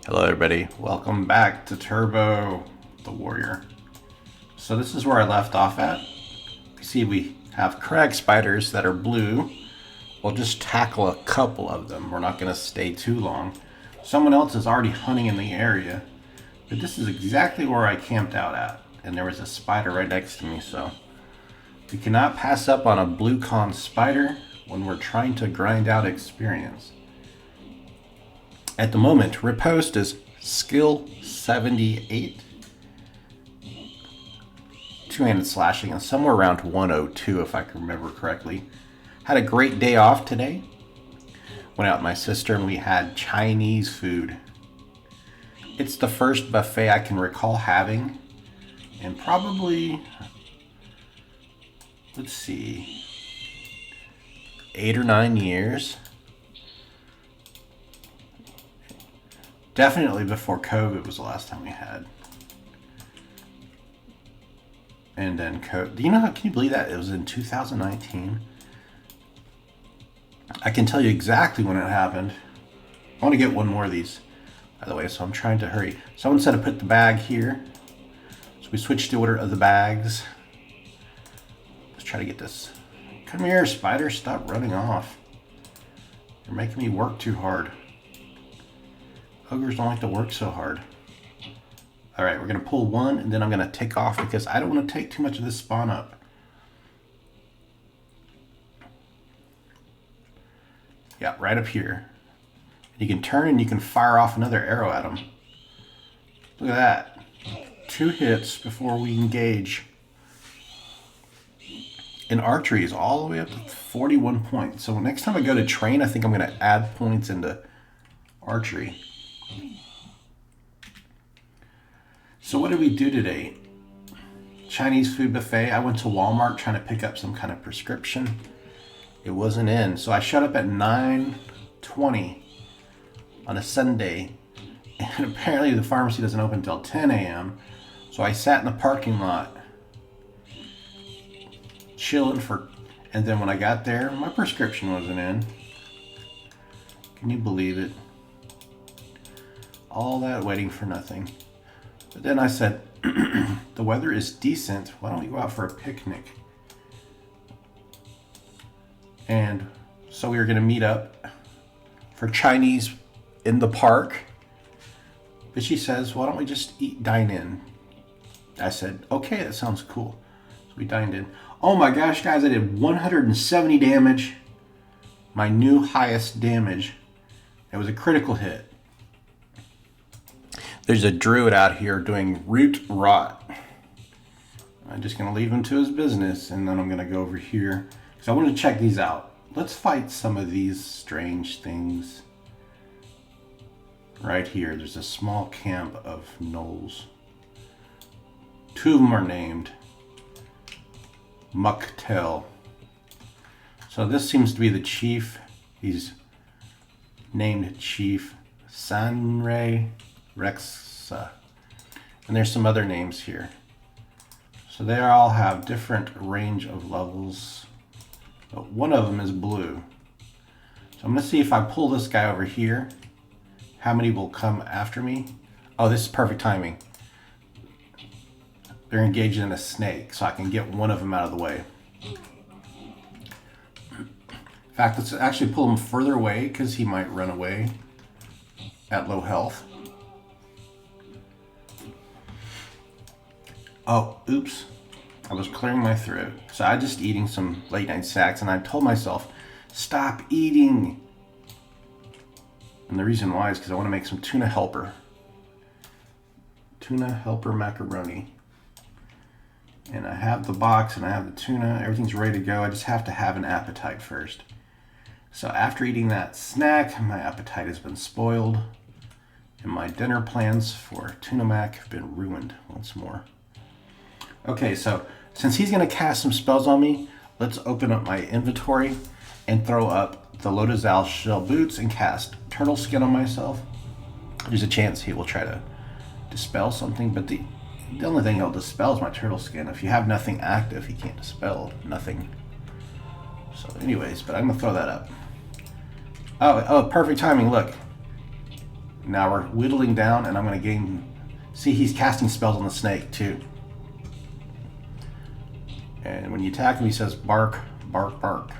Hello everybody, welcome back to Turbo the Warrior. So this is where I left off at. You see we have crag spiders that are blue. We'll just tackle a couple of them. We're not going to stay too long. Someone else is already hunting in the area. But this is exactly where I camped out at. And there was a spider right next to me, so we cannot pass up on a blue con spider when we're trying to grind out experience. At the moment, riposte is skill 78, two-handed slashing, and somewhere around 102 if I can remember correctly. Had a great day off today. Went out with my sister and we had Chinese food. It's the first buffet I can recall having in probably, let's see, 8 or 9 years. Definitely before COVID was the last time we had. And then COVID. Do you know how, can you believe that? It was in 2019. I can tell you exactly when it happened. I want to get one more of these, by the way, so I'm trying to hurry. Someone said to put the bag here. So we switched the order of the bags. Let's try to get this. Come here, spider. Stop running off. You're making me work too hard. Ogres don't like to work so hard. Alright, we're going to pull one, and then I'm going to take off because I don't want to take too much of this spawn up. Yeah, right up here. You can turn and you can fire off another arrow at them. Look at that. 2 hits before we engage. And archery is all the way up to 41 points. So next time I go to train, I think I'm going to add points into archery. So what did we do today? Chinese food buffet. I went to Walmart trying to pick up some kind of prescription. It wasn't in. So I showed up at 9:20 on a Sunday. And apparently the pharmacy doesn't open until 10 a.m. So I sat in the parking lot chilling for, and then when I got there, my prescription wasn't in. Can you believe it? All that waiting for nothing. But then I said, the weather is decent. Why don't we go out for a picnic? And so we were going to meet up for Chinese in the park. But she says, why don't we just dine in? I said, okay, that sounds cool. So we dined in. Oh my gosh, guys, I did 170 damage. My new highest damage. It was a critical hit. There's a druid out here doing root rot. I'm just going to leave him to his business, and then I'm going to go over here because I wanted to check these out. Let's fight some of these strange things. Right here, there's a small camp of gnolls. 2 of them are named Mucktail. So this seems to be the chief. He's named Chief Sanray Rexa. And there's some other names here. So they all have different range of levels. But one of them is blue. So I'm going to see if I pull this guy over here, how many will come after me. Oh, this is perfect timing. They're engaged in a snake, so I can get one of them out of the way. In fact, let's actually pull him further away because he might run away at low health. Oh, oops. I was clearing my throat. So I just eating some late night snacks, and I told myself, stop eating. And the reason why is because I want to make some tuna helper. Tuna helper macaroni. And I have the box and I have the tuna. Everything's ready to go. I just have to have an appetite first. So after eating that snack, my appetite has been spoiled. And my dinner plans for tuna mac have been ruined once more. Okay, so since he's going to cast some spells on me, let's open up my inventory and throw up the Lotus Owl shell boots and cast turtle skin on myself. There's a chance he will try to dispel something, but the only thing he'll dispel is my turtle skin. If you have nothing active, he can't dispel nothing. So anyways, but I'm going to throw that up. Oh, perfect timing, look. Now we're whittling down, and I'm going to gain... See, he's casting spells on the snake, too. And when you attack him, he says, bark, bark, bark.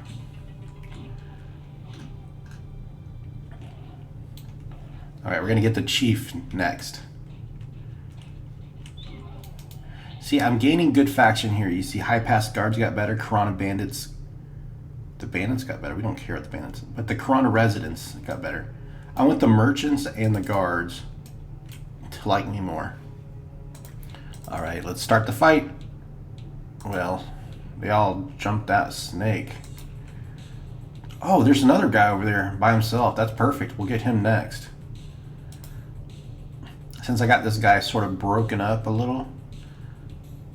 Alright, we're going to get the chief next. See, I'm gaining good faction here. You see, High Pass Guards got better. Corona Bandits... The Bandits got better. We don't care about the Bandits. But the Corona Residents got better. I want the Merchants and the Guards to like me more. Alright, let's start the fight. Well, they all jumped that snake. Oh, there's another guy over there by himself. That's perfect. We'll get him next. Since I got this guy sort of broken up a little,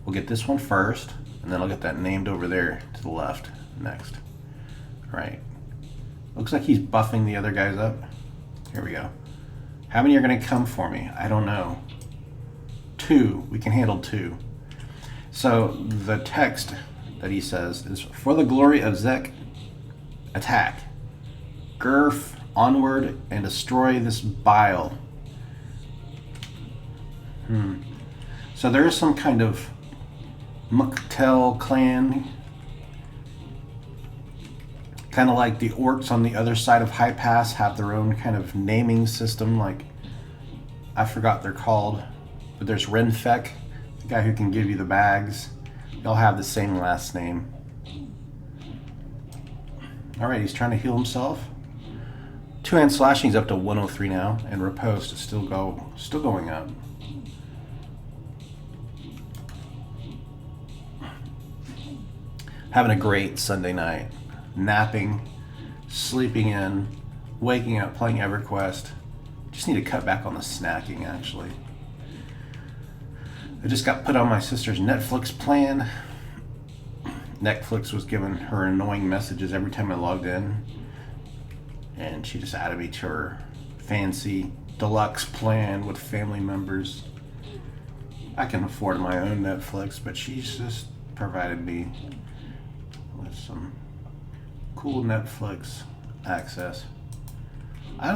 we'll get this one first, and then I'll get that named over there to the left next. Right. Looks like he's buffing the other guys up. Here we go. How many are going to come for me? I don't know. 2. We can handle 2. So the text that he says is, for the glory of Zek, attack. Gurf, onward, and destroy this bile. So there is some kind of Muktel clan, kind of like the orcs on the other side of High Pass have their own kind of naming system, like, I forgot they're called, but there's Renfek, the guy who can give you the bags. They all have the same last name. Alright, he's trying to heal himself. Two-hand slashing is up to 103 now, and riposte is still going up. Having a great Sunday night. Napping, sleeping in, waking up, playing Everquest. Just need to cut back on the snacking, actually. I just got put on my sister's Netflix plan. Netflix was giving her annoying messages every time I logged in. And she just added me to her fancy deluxe plan with family members. I can afford my own Netflix, but she's just provided me with some cool Netflix access. I'm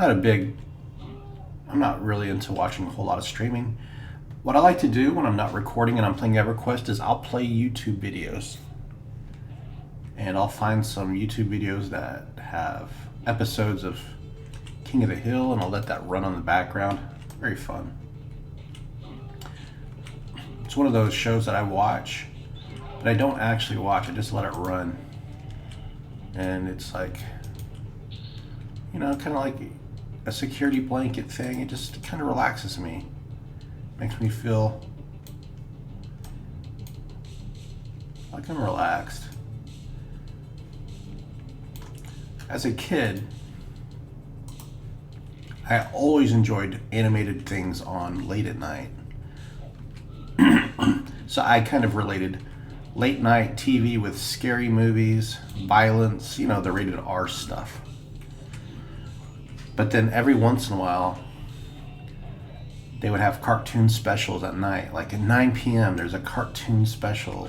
not really into watching a whole lot of streaming. What I like to do when I'm not recording and I'm playing EverQuest is I'll play YouTube videos. And I'll find some YouTube videos that have episodes of King of the Hill, and I'll let that run on the background. Very fun. It's one of those shows that I watch, but I don't actually watch. I just let it run. And it's like, you know, kind of like a security blanket thing. It just kind of relaxes me. Makes me feel like I'm relaxed. As a kid, I always enjoyed animated things on late at night. So I kind of related late night TV with scary movies, violence, you know, the rated R stuff. But then every once in a while, they would have cartoon specials at night. Like at 9 p.m. there's a cartoon special.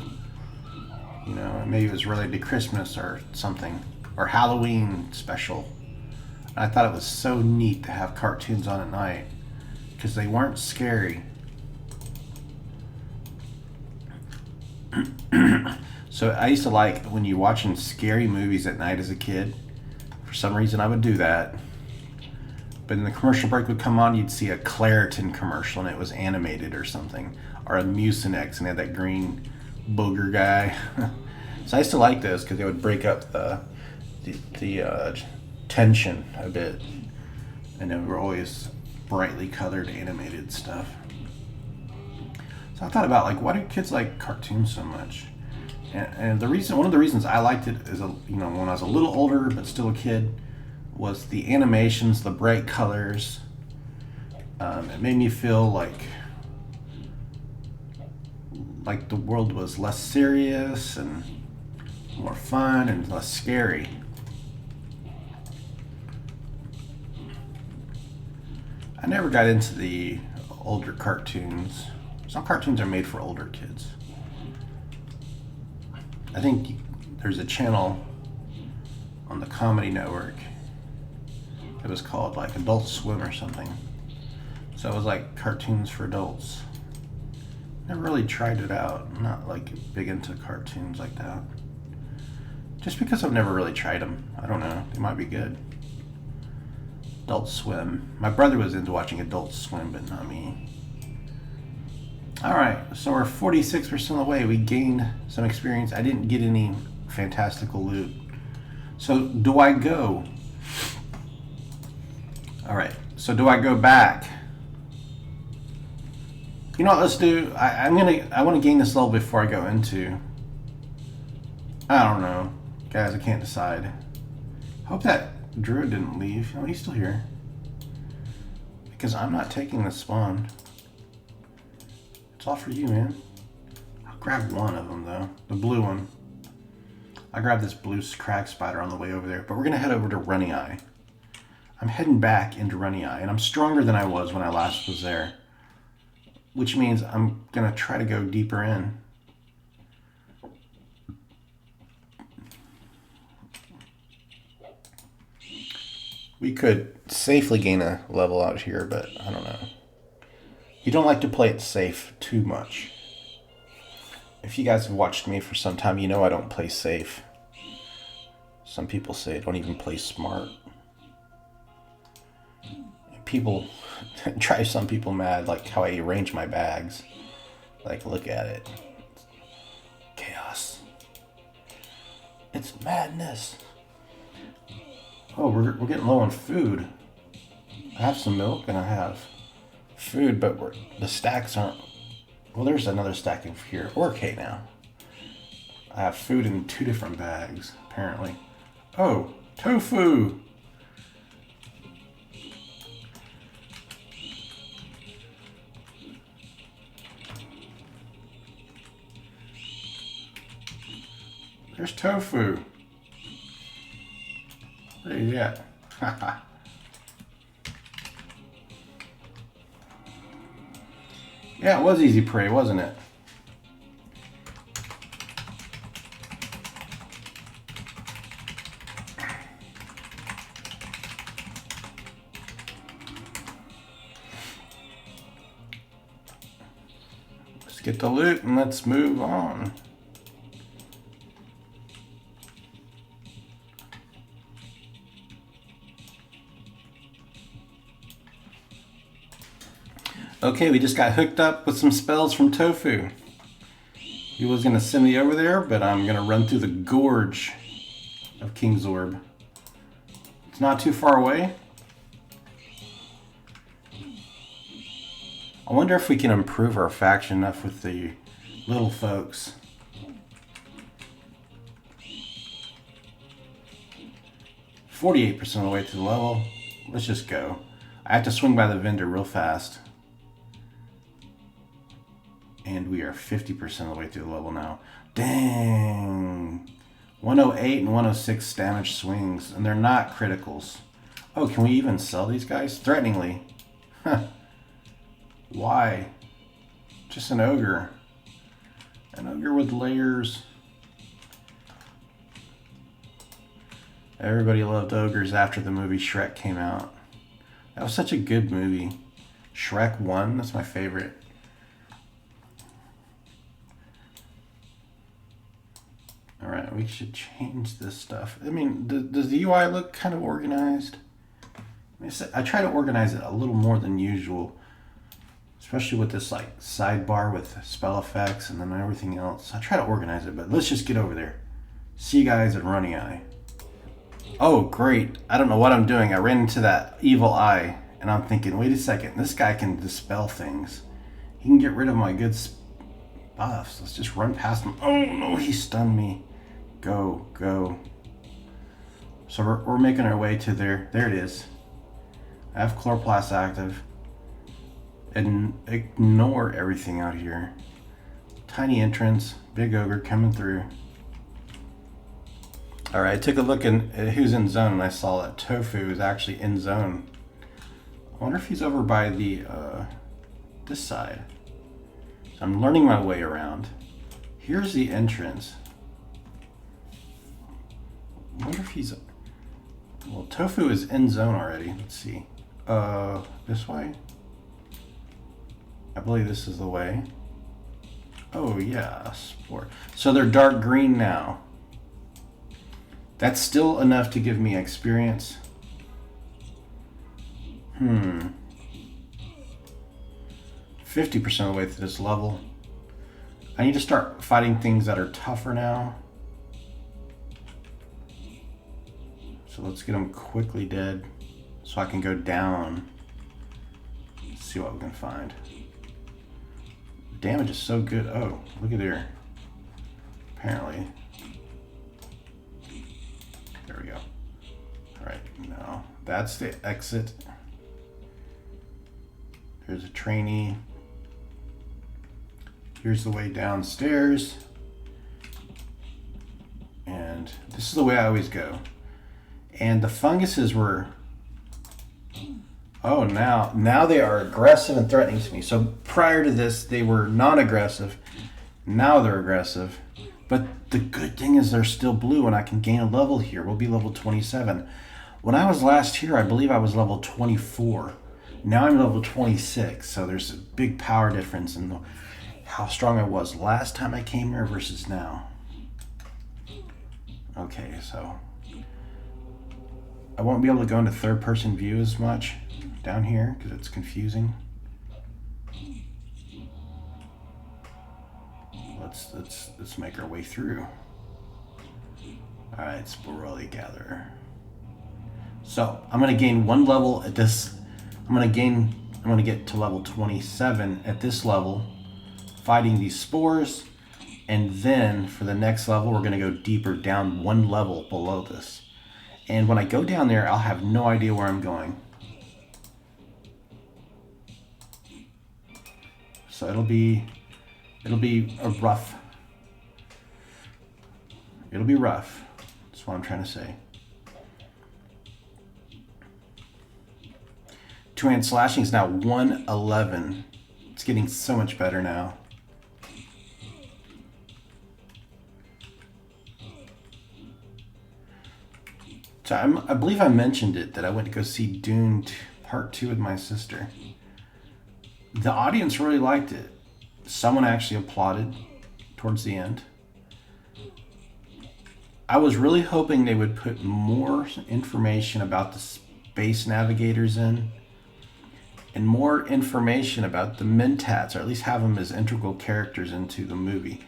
You know, maybe it was related to Christmas or something. Or Halloween special. And I thought it was so neat to have cartoons on at night, because they weren't scary. So I used to like when you're watching scary movies at night as a kid. For some reason I would do that. But in the commercial break would come on, you'd see a Claritin commercial and it was animated or something. Or a Mucinex and they had that green booger guy. So I used to like those because they would break up the tension a bit, and they were always brightly colored animated stuff. So I thought about, like, why do kids like cartoons so much? And one of the reasons I liked it is, when I was a little older but still a kid, was the animations, the bright colors. It made me feel like the world was less serious and more fun and less scary. I never got into the older cartoons. Some cartoons are made for older kids. I think there's a channel on the Comedy Network. It was called like Adult Swim or something. So it was like cartoons for adults. Never really tried it out. I'm not like big into cartoons like that. Just because I've never really tried them. I don't know. They might be good. Adult Swim. My brother was into watching Adult Swim, but not me. Alright, so we're 46% of the way. We gained some experience. I didn't get any fantastical loot. So do I go? Alright, so do I go back? You know what, let's do, I want to gain this level before I go into. I don't know. Guys, I can't decide. Hope that druid didn't leave. Oh, he's still here. Because I'm not taking the spawn. It's all for you, man. I'll grab one of them, though. The blue one. I grabbed this blue crack spider on the way over there. But we're going to head over to Runnyeye. I'm heading back into Runnyeye. And I'm stronger than I was when I last was there. Which means I'm going to try to go deeper in. We could safely gain a level out here, but I don't know. You don't like to play it safe too much. If you guys have watched me for some time, you know I don't play safe. Some people say I don't even play smart. People drive some people mad, like how I arrange my bags. Like, look at it. Chaos. It's madness. Oh, we're getting low on food. I have some milk and I have food, but the stacks aren't. Well, there's another stack in here. Okay, now. I have food in 2 different bags, apparently. Oh, Toefoo! There's Toefoo. Where you at? Yeah, it was easy prey, wasn't it? Let's get the loot and let's move on. Okay, we just got hooked up with some spells from Toefoo. He was going to send me over there, but I'm going to run through the gorge of King's Orb. It's not too far away. I wonder if we can improve our faction enough with the little folks. "48% of the way to the level." Let's just go. I have to swing by the vendor real fast. And we are 50% of the way through the level now. Dang! 108 and 106 damage swings, and they're not criticals. Oh, can we even sell these guys? Threateningly. Huh. Why? Just an ogre. An ogre with layers. Everybody loved ogres after the movie Shrek came out. That was such a good movie. Shrek 1, that's my favorite. Alright, we should change this stuff. I mean, does the UI look kind of organized? I try to organize it a little more than usual. Especially with this like sidebar with spell effects and then everything else. I try to organize it, but let's just get over there. See you guys at Runnyeye. Oh, great. I don't know what I'm doing. I ran into that evil eye, and I'm thinking, wait a second. This guy can dispel things. He can get rid of my good buffs. Let's just run past him. Oh, no, he stunned me. Go, go. So we're making our way to there. There it is. I have chloroplast active. And ignore everything out here. Tiny entrance. Big ogre coming through. Alright, I took a look at who's in zone and I saw that Toefoo is actually in zone. I wonder if he's over by the this side. So I'm learning my way around. Here's the entrance. I wonder if he's... Well, Toefoo is in zone already. Let's see. This way? I believe this is the way. Oh yeah, sport. So they're dark green now. That's still enough to give me experience. 50% of the way through this level. I need to start fighting things that are tougher now. So let's get them quickly dead so I can go down. See what we can find. Damage is so good. Oh, look at there. Apparently. There we go. Alright, now that's the exit. There's a trainee. Here's the way downstairs. And this is the way I always go. And the funguses were... Oh, now they are aggressive and threatening to me. So prior to this, they were non-aggressive. Now they're aggressive. But the good thing is they're still blue and I can gain a level here. We'll be level 27. When I was last here, I believe I was level 24. Now I'm level 26. So there's a big power difference in how strong I was last time I came here versus now. Okay, so I won't be able to go into third-person view as much down here because it's confusing. Let's make our way through. All right, Sporelli Gatherer. So I'm gonna gain one level at this. I'm gonna get to level 27 at this level, fighting these spores, and then for the next level we're gonna go deeper down one level below this. And when I go down there, I'll have no idea where I'm going. So it'll be a rough. It'll be rough. That's what I'm trying to say. Two-hand slashing is now 111. It's getting so much better now. So I believe I mentioned it that I went to go see Dune Part 2 with my sister. The audience really liked it. Someone actually applauded towards the end. I was really hoping they would put more information about the space navigators in, and more information about the Mentats, or at least have them as integral characters into the movie.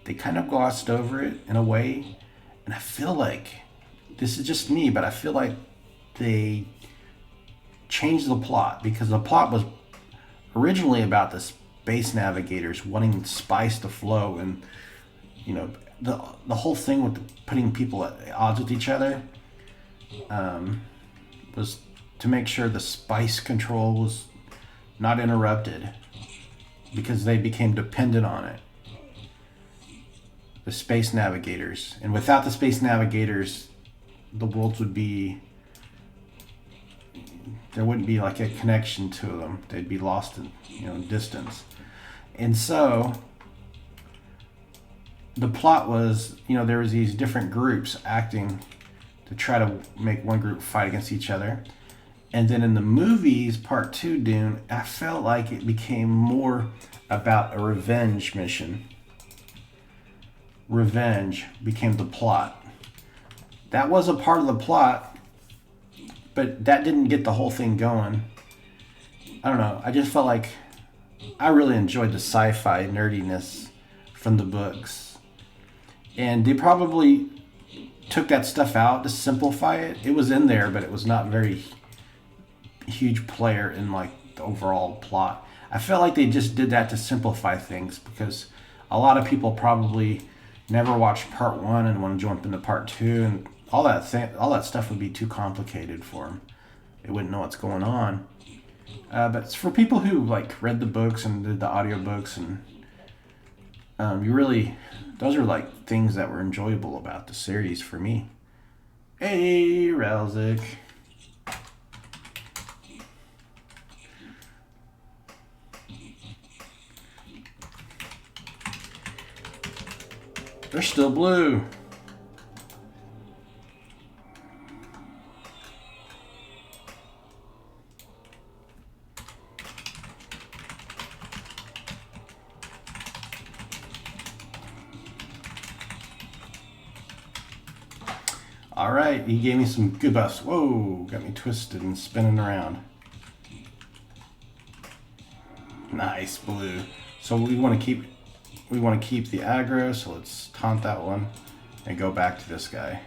They kind of glossed over it in a way, and I feel like, this is just me, but I feel like they changed the plot, because the plot was originally about the space navigators wanting spice to flow, and you know, the whole thing with putting people at odds with each other was to make sure the spice control was not interrupted, because they became dependent on it. The space navigators, and without the space navigators, the worlds would be, there wouldn't be like a connection to them. They'd be lost in distance. And so the plot was, there was these different groups acting to try to make one group fight against each other. And then in the movies, Part 2 Dune, I felt like it became more about a revenge mission. Revenge became the plot. That was a part of the plot, but that didn't get the whole thing going. I don't know. I just felt like I really enjoyed the sci-fi nerdiness from the books. And they probably took that stuff out to simplify it. It was in there, but it was not very huge player in like the overall plot. I felt like they just did that to simplify things, because a lot of people probably never watched Part 1 and want to jump into Part 2, and all that stuff would be too complicated for them. They wouldn't know what's going on. But it's for people who like read the books and did the audiobooks, and those are like things that were enjoyable about the series for me. Hey, Ralzik. They're still blue. All right, he gave me some good buffs. Whoa, got me twisted and spinning around. Nice blue. So we want to keep the aggro. So let's taunt that one and go back to this guy.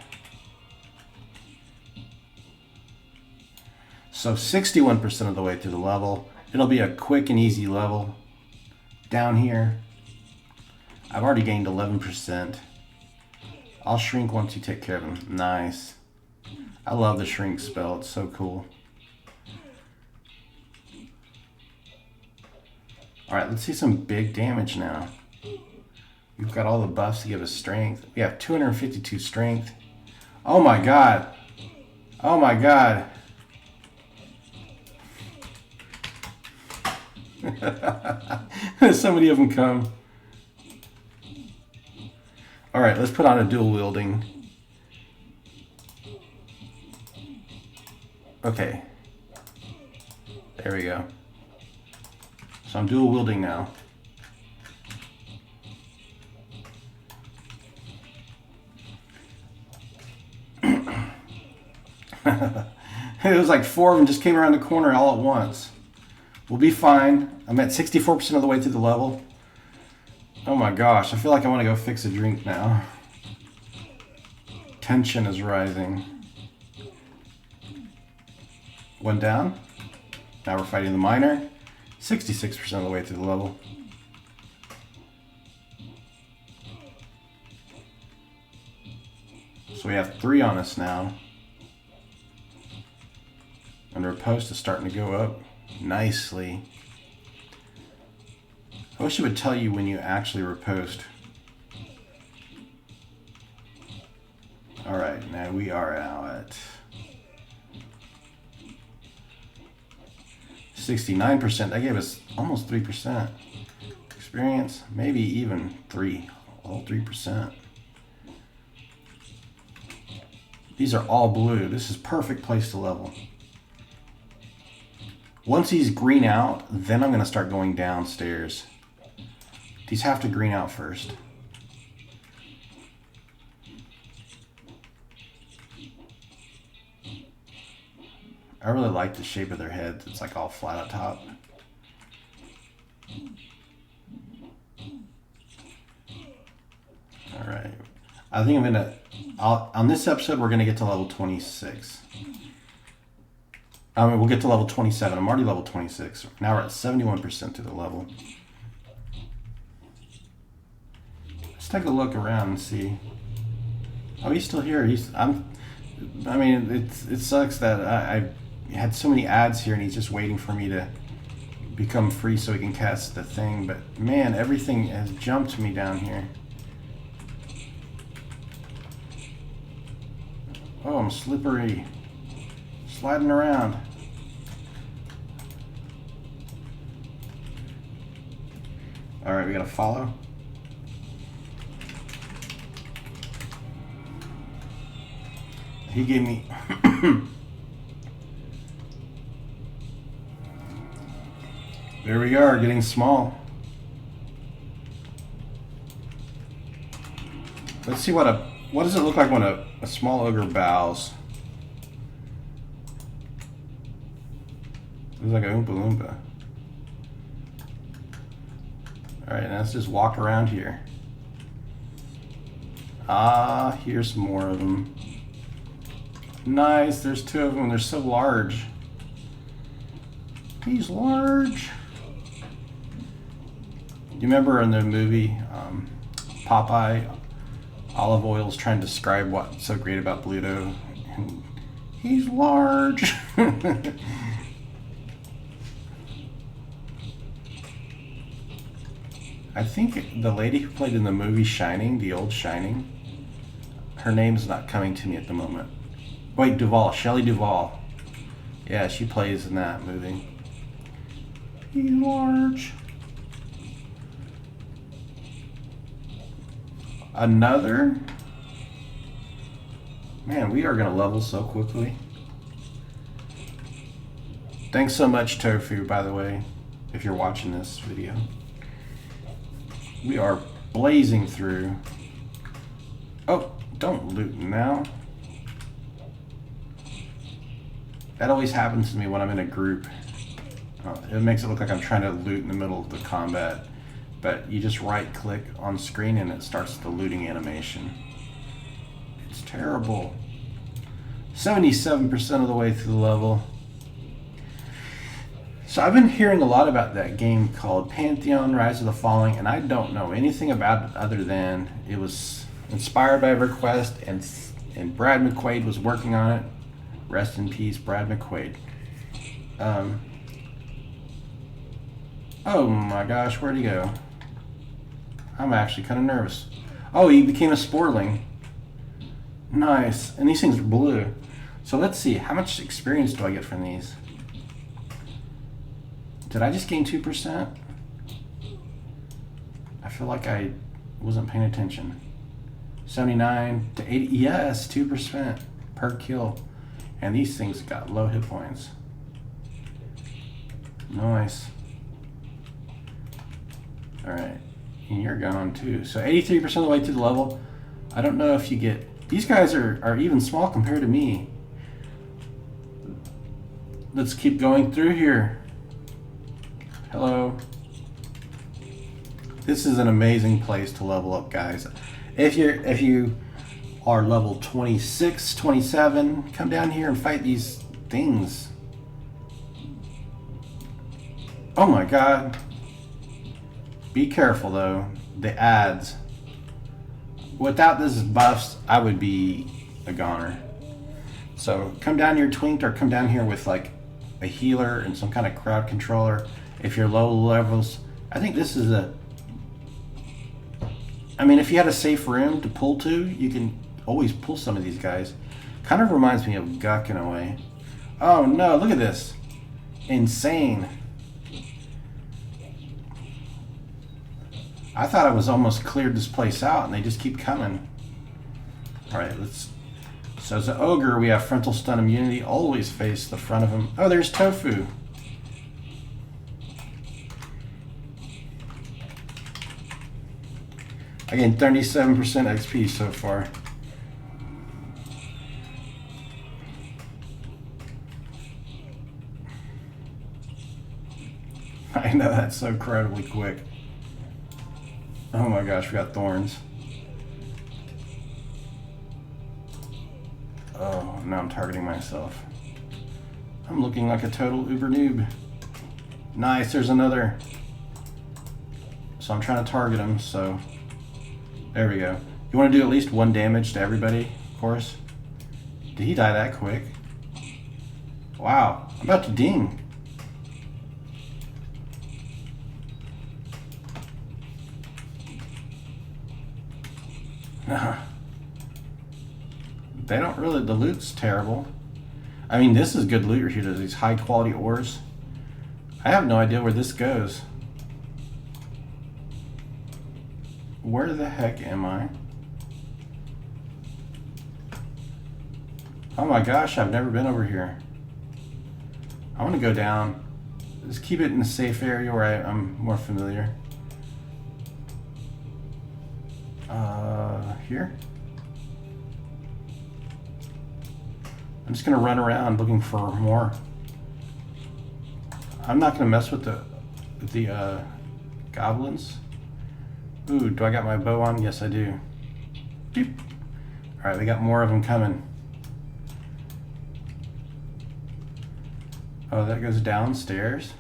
So 61% of the way through the level. It'll be a quick and easy level. Down here, I've already gained 11%. I'll shrink once you take care of him. Nice. I love the shrink spell. It's so cool. All right, let's see some big damage now. We've got all the buffs to give us strength. We have 252 strength. Oh my god. Oh my god. So many of them come. All right, let's put on a dual wielding. Okay. There we go. So I'm dual wielding now. It was like 4 of them just came around the corner all at once. We'll be fine. I'm at 64% of the way through the level. Oh my gosh, I feel like I want to go fix a drink now. Tension is rising. One down. Now we're fighting the miner. 66% of the way through the level. So we have 3 on us now. And riposte is starting to go up nicely. I wish it would tell you when you actually riposte. Alright, now we are now at 69%. That gave us almost 3%. Experience, maybe even 3. All 3%. These are all blue. This is perfect place to level. Once he's green out, then I'm going to start going downstairs. These have to green out first. I really like the shape of their heads. It's like all flat up top. All right. I think I'm going to... on this episode, we're going to get to level 26. I mean, we'll get to level 27. I'm already level 26. Now we're at 71% through the level. Let's take a look around and see. Oh, he's still here. I mean, it sucks that I had so many ads here and he's just waiting for me to become free so he can cast the thing. But man, everything has jumped me down here. Oh, I'm slippery. Sliding around. All right, we gotta follow. He gave me... There we are, getting small. Let's see what does it look like when a small ogre bows? Looks like a Oompa Loompa. Alright, now let's just walk around here. Ah, here's some more of them. Nice, there's 2 of them. They're so large. He's large. You remember in the movie Popeye, Olive Oil's trying to describe what's so great about Bluto? And he's large. I think the lady who played in the movie Shining, the old Shining, her name's not coming to me at the moment. Wait, Duvall, Shelley Duvall. Yeah, she plays in that movie. He's large. Another? Man, we are going to level so quickly. Thanks so much, Toefoo, by the way, if you're watching this video. We are blazing through. Oh, don't loot now. That always happens to me when I'm in a group. It makes it look like I'm trying to loot in the middle of the combat. But you just right click on screen and it starts the looting animation. It's terrible. 77% of the way through the level. So I've been hearing a lot about that game called Pantheon Rise of the Falling, and I don't know anything about it other than it was inspired by Everquest, and Brad McQuaid was working on it. Rest in peace, Brad McQuaid. Oh my gosh, where'd he go? I'm actually kind of nervous. Oh, he became a sportling. Nice. And these things are blue. So let's see, how much experience do I get from these? Did I just gain 2%? I feel like I wasn't paying attention. 79 to 80, yes, 2% per kill. And these things got low hit points. Nice. Alright, and you're gone too. So 83% of the way through the level. I don't know if you get... These guys are even small compared to me. Let's keep going through here. Hello. This is an amazing place to level up, guys. If you are level 26, 27, come down here and fight these things. Oh my god. Be careful though, the ads. Without this buffs, I would be a goner. So come down here twinked, or come down here with like a healer and some kind of crowd controller. If you're low levels, I think this is a... I mean, if you had a safe room to pull to, you can always pull some of these guys. Kind of reminds me of Guck in a way. Oh no, look at this. Insane. I thought I was almost cleared this place out and they just keep coming. Alright, let's... So as an ogre, we have frontal stun immunity. Always face the front of him. Oh, there's Toefoo. I gained 37% XP so far. I know, that's so incredibly quick. Oh my gosh, we got thorns. Oh, now I'm targeting myself. I'm looking like a total uber noob. Nice, there's another. So I'm trying to target him, so... There we go. You want to do at least 1 damage to everybody, of course. Did he die that quick? Wow, I'm about to ding. They don't really... The loot's terrible. I mean, this is good loot here. There's these high quality ores. I have no idea where this goes. Where the heck am I? Oh my gosh, I've never been over here. I want to go down. Just keep it in a safe area where I'm more familiar. Here? I'm just going to run around looking for more. I'm not going to mess with the goblins. Ooh, do I got my bow on? Yes, I do. Beep. Alright, we got more of them coming. Oh, that goes downstairs.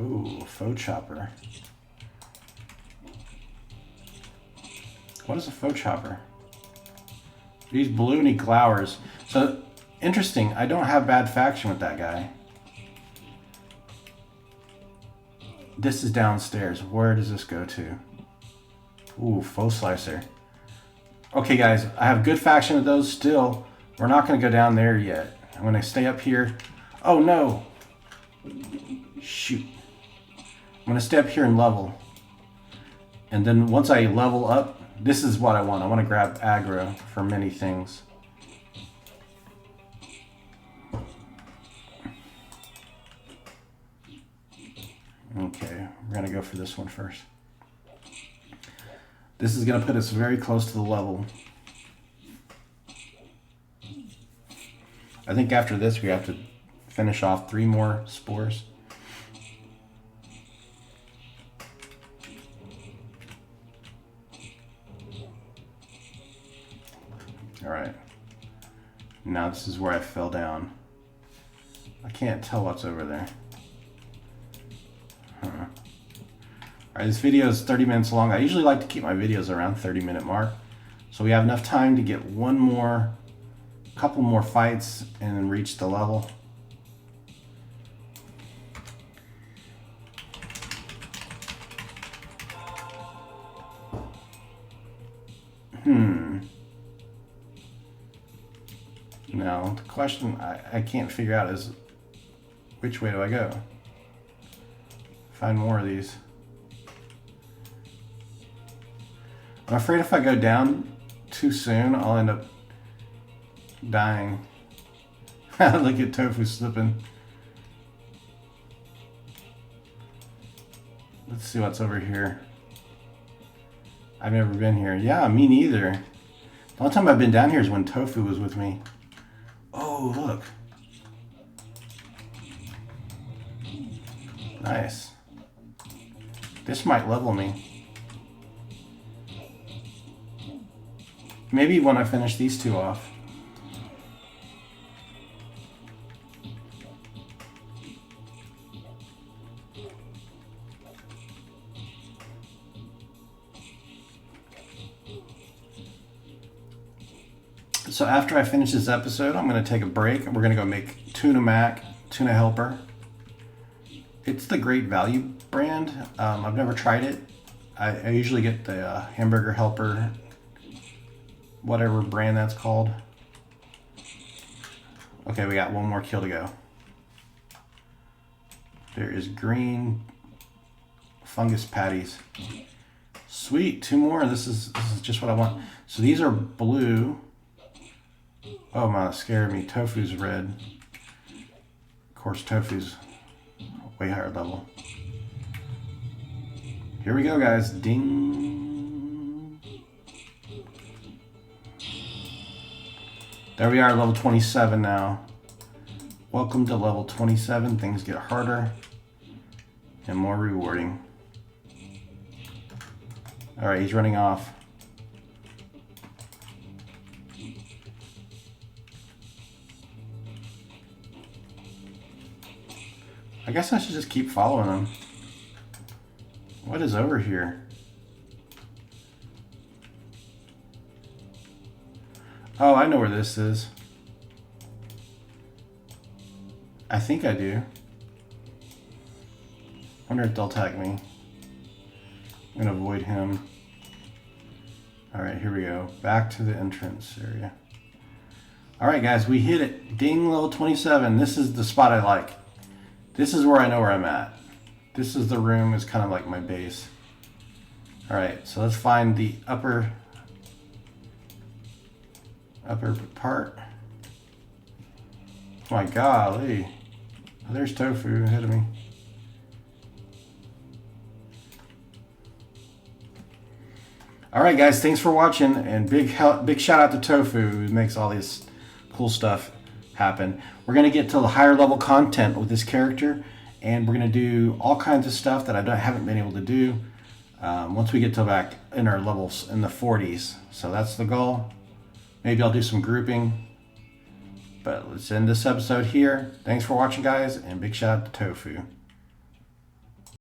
Ooh, faux chopper. What is a faux chopper? He's blue and he glowers. So, interesting. I don't have bad faction with that guy. This is downstairs. Where does this go to? Ooh, faux slicer. Okay, guys. I have good faction with those still. We're not going to go down there yet. I'm going to stay up here. Oh, no. Shoot. I'm going to stay up here and level. And then once I level up, this is what I want. I want to grab aggro for many things. Okay, we're going to go for this one first. This is going to put us very close to the level. I think after this we have to finish off 3 more spores. All right. Now this is where I fell down. I can't tell what's over there. Huh. All right, this video is 30 minutes long. I usually like to keep my videos around 30-minute mark. So we have enough time to get couple more fights and then reach the level. Now, the question I can't figure out is, which way do I go? Find more of these. I'm afraid if I go down too soon, I'll end up dying. Look at Toefoo slipping. Let's see what's over here. I've never been here. Yeah, me neither. The only time I've been down here is when Toefoo was with me. Oh, look. Nice. This might level me. Maybe when I finish these 2 off. So after I finish this episode, I'm going to take a break and we're going to go make tuna helper. It's the Great Value brand. I've never tried it. I usually get the hamburger helper, whatever brand that's called. Okay, we got 1 more kill to go. There is green fungus patties. Sweet, 2 more. This is just what I want. So these are blue. Oh man, that scared me. Toefoo's red. Of course, Toefoo's way higher level. Here we go, guys. Ding. There we are, level 27 now. Welcome to level 27. Things get harder and more rewarding. All right, he's running off. I guess I should just keep following him. What is over here? Oh, I know where this is. I think I do. Wonder if they'll attack me. I'm gonna avoid him. All right, here we go. Back to the entrance area. All right, guys, we hit it. Ding, level 27. This is the spot I like. This is where I know where I'm at. This is the room, is kind of like my base. All right, so let's find the upper part. Oh my golly. Oh, there's Toefoo ahead of me. All right, guys, thanks for watching, and big shout out to Toefoo, who makes all this cool stuff happen. We're gonna get to the higher level content with this character, and we're gonna do all kinds of stuff that haven't been able to do once we get to back in our levels in the 40s. So that's the goal. Maybe I'll do some grouping, but let's end this episode here. Thanks for watching, guys, and big shout out to Toefoo.